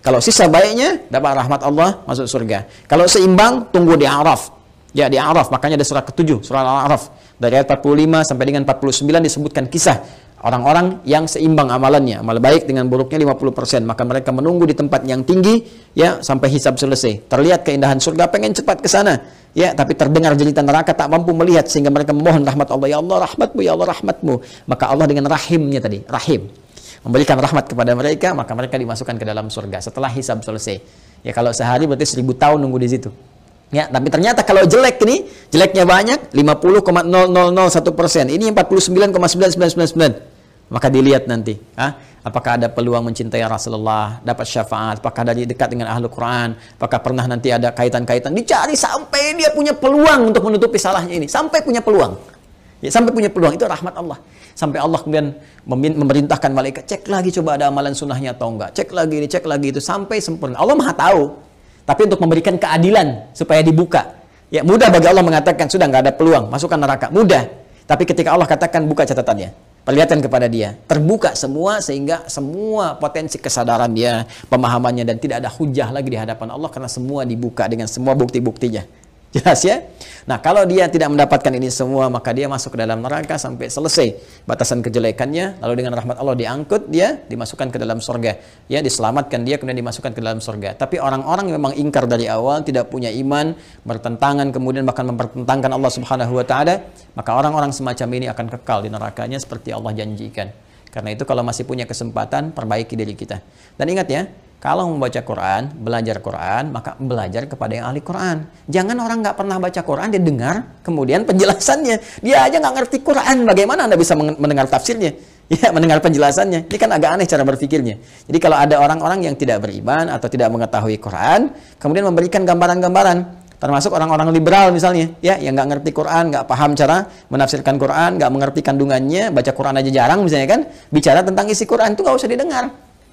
Kalau sisa baiknya, dapat rahmat Allah, masuk surga. Kalau seimbang, tunggu di Araf. Ya, di Araf, makanya ada surah ke-7, surah Al-Araf. Dari ayat 45 sampai dengan 49 disebutkan kisah orang-orang yang seimbang amalannya, amal baik dengan buruknya 50%, maka mereka menunggu di tempat yang tinggi ya sampai hisab selesai. Terlihat keindahan surga, pengen cepat ke sana. Ya, tapi terdengar jeritan neraka, tak mampu melihat sehingga mereka memohon rahmat Allah, ya Allah rahmatmu, ya Allah rahmatmu. Maka Allah dengan rahimnya tadi, rahim, memberikan rahmat kepada mereka, maka mereka dimasukkan ke dalam surga setelah hisab selesai. Ya, kalau sehari berarti 1000 tahun nunggu di situ. Ya, tapi ternyata kalau jelek ini, jeleknya banyak, 50,0001%. Ini 49,9999. Maka dilihat nanti, apakah ada peluang mencintai Rasulullah, dapat syafaat, apakah dari dekat dengan ahlu Quran, apakah pernah nanti ada kaitan-kaitan, dicari sampai dia punya peluang untuk menutupi salahnya ini, sampai punya peluang. Ya, sampai punya peluang, itu rahmat Allah. Sampai Allah kemudian memerintahkan malaikat, cek lagi coba ada amalan sunnahnya atau enggak, cek lagi ini, cek lagi itu, sampai sempurna. Allah Maha tahu, tapi untuk memberikan keadilan supaya dibuka. Ya, mudah bagi Allah mengatakan sudah nggak ada peluang, masukkan neraka, mudah. Tapi ketika Allah katakan buka catatannya, perlihatkan kepada dia, terbuka semua sehingga semua potensi kesadaran dia, pemahamannya, dan tidak ada hujah lagi di hadapan Allah karena semua dibuka dengan semua bukti-buktinya. Jelas ya? Nah, kalau dia tidak mendapatkan ini semua, maka dia masuk ke dalam neraka sampai selesai batasan kejelekannya, lalu dengan rahmat Allah diangkut dia, dimasukkan ke dalam surga. Ya, diselamatkan dia, kemudian dimasukkan ke dalam surga. Tapi orang-orang yang memang ingkar dari awal, tidak punya iman, bertentangan, kemudian bahkan mempertentangkan Allah Subhanahu wa taala, maka orang-orang semacam ini akan kekal di nerakanya seperti Allah janjikan. Karena itu kalau masih punya kesempatan, perbaiki diri kita. Dan ingat ya, kalau membaca Quran, belajar Quran, maka belajar kepada yang ahli Quran. Jangan orang nggak pernah baca Quran, dia dengar, kemudian penjelasannya. Dia aja nggak ngerti Quran, bagaimana Anda bisa mendengar tafsirnya? Ya, mendengar penjelasannya. Ini kan agak aneh cara berpikirnya. Jadi kalau ada orang-orang yang tidak beriman atau tidak mengetahui Quran, kemudian memberikan gambaran-gambaran, termasuk orang-orang liberal misalnya, ya, yang nggak ngerti Quran, nggak paham cara menafsirkan Quran, nggak mengerti kandungannya, baca Quran aja jarang misalnya kan, bicara tentang isi Quran itu nggak usah didengar.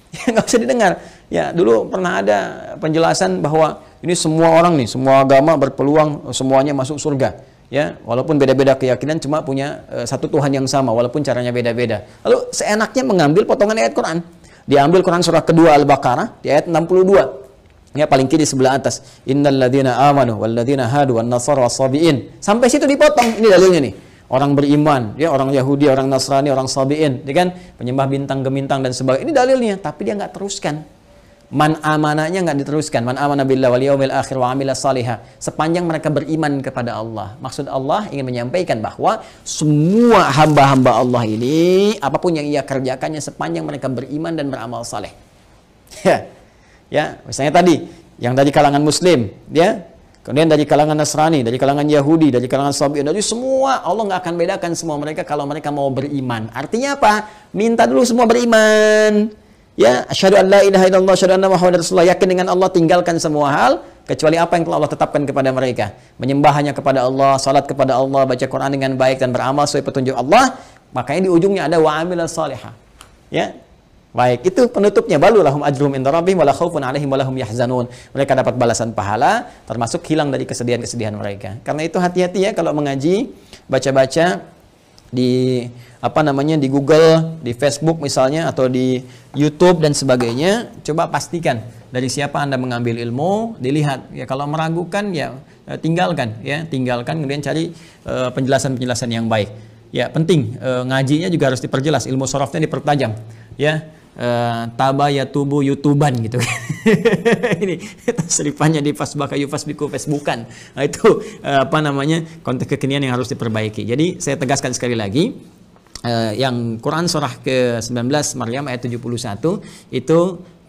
Ya, nggak usah didengar. Ya, dulu pernah ada penjelasan bahwa ini semua orang nih, semua agama berpeluang semuanya masuk surga. Ya, walaupun beda-beda keyakinan, cuma punya satu Tuhan yang sama, walaupun caranya beda-beda. Lalu seenaknya mengambil potongan ayat Quran. Diambil Quran surah kedua Al-Baqarah di ayat 62. Ya, paling kiri sebelah atas. Innal ladzina amanu wal ladzina hadu wan nasara was-sabiin. Sampai situ dipotong. Ini dalilnya nih. Orang beriman, ya, orang Yahudi, orang Nasrani, orang Sabi'in, ya kan, penyembah bintang gemintang dan sebagainya. Ini dalilnya, tapi dia nggak teruskan. Man amanahnya nggak diteruskan. Man amana billahi wal yaumil akhir wa amila salihah. Sepanjang mereka beriman kepada Allah. Maksud Allah ingin menyampaikan bahwa semua hamba-hamba Allah ini, apapun yang ia kerjakannya sepanjang mereka beriman dan beramal saleh. Ya, misalnya tadi yang dari kalangan Muslim, ya. Kemudian dari kalangan Nasrani, dari kalangan Yahudi, dari kalangan Sabi'in, dari semua, Allah nggak akan bedakan semua mereka kalau mereka mau beriman. Artinya apa? Minta dulu semua beriman. Ya, asyhadu an la ilaha illallah, asyhadu anna muhammadar rasulullah, yakin dengan Allah, tinggalkan semua hal kecuali apa yang telah Allah tetapkan kepada mereka. Menyembah hanya kepada Allah, salat kepada Allah, baca Quran dengan baik dan beramal sesuai petunjuk Allah. Makanya di ujungnya ada wa amilas salihah. Ya. Baik, itu penutupnya, balu lahum ajrum inda rabbihim wala khaufun alaihim wala hum yahzanun. Mereka dapat balasan pahala, termasuk hilang dari kesedihan-kesedihan mereka. Karena itu hati-hati ya kalau mengaji, baca-baca di di Google, di Facebook misalnya, atau di YouTube dan sebagainya, coba pastikan dari siapa Anda mengambil ilmu, dilihat. Ya, kalau meragukan ya tinggalkan, kemudian cari penjelasan-penjelasan yang baik. Ya, penting ngajinya juga harus diperjelas, ilmu sorofnya dipertajam. Ya, tabayatubu youtuban gitu. Ini tasrifannya di fasbaka yufasbiku facebookan. Nah, itu konteks kekinian yang harus diperbaiki. Jadi saya tegaskan sekali lagi, yang Quran surah ke-19 Maryam ayat 71 itu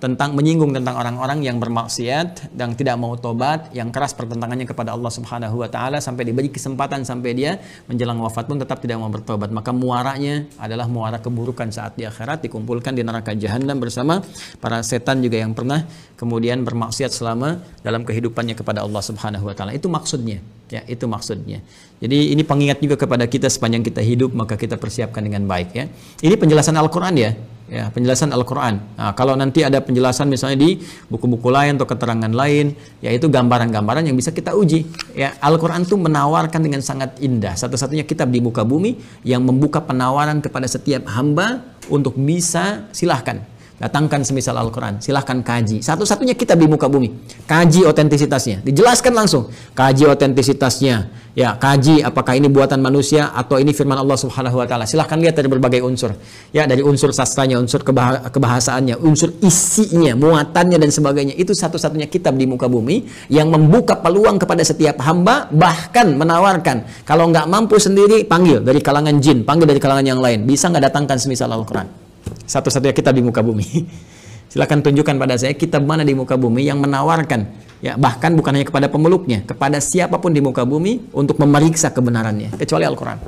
tentang menyinggung tentang orang-orang yang bermaksiat dan tidak mau tobat, yang keras pertentangannya kepada Allah Subhanahu wa taala sampai diberi kesempatan sampai dia menjelang wafat pun tetap tidak mau bertobat. Maka muaranya adalah muara keburukan saat di akhirat, dikumpulkan di neraka jahanam bersama para setan juga yang pernah kemudian bermaksiat selama dalam kehidupannya kepada Allah Subhanahu wa taala. Itu maksudnya. Ya, itu maksudnya. Jadi ini pengingat juga kepada kita sepanjang kita hidup, maka kita persiapkan dengan baik ya. Ini penjelasan Al-Qur'an ya. Ya, penjelasan Al-Qur'an. Nah, kalau nanti ada penjelasan misalnya di buku-buku lain atau keterangan lain, yaitu gambaran-gambaran yang bisa kita uji. Ya, Al-Qur'an itu menawarkan dengan sangat indah. Satu-satunya kitab di muka bumi yang membuka penawaran kepada setiap hamba untuk bisa silahkan Datangkan semisal Al-Quran, silahkan kaji. Satu-satunya kitab di muka bumi. Kaji otentisitasnya, dijelaskan langsung. Kaji otentisitasnya, ya kaji apakah ini buatan manusia atau ini firman Allah Subhanahu Wa Taala. Silahkan lihat dari berbagai unsur, ya dari unsur sastranya, unsur kebahasaannya, unsur isinya, muatannya dan sebagainya. Itu satu-satunya kitab di muka bumi yang membuka peluang kepada setiap hamba, bahkan menawarkan kalau nggak mampu sendiri panggil dari kalangan jin, panggil dari kalangan yang lain. Bisa nggak datangkan semisal Al-Quran? Satu-satunya kitab di muka bumi. Silakan tunjukkan pada saya kitab mana di muka bumi yang menawarkan, ya bahkan bukan hanya kepada pemeluknya, kepada siapapun di muka bumi untuk memeriksa kebenarannya, kecuali Al-Quran.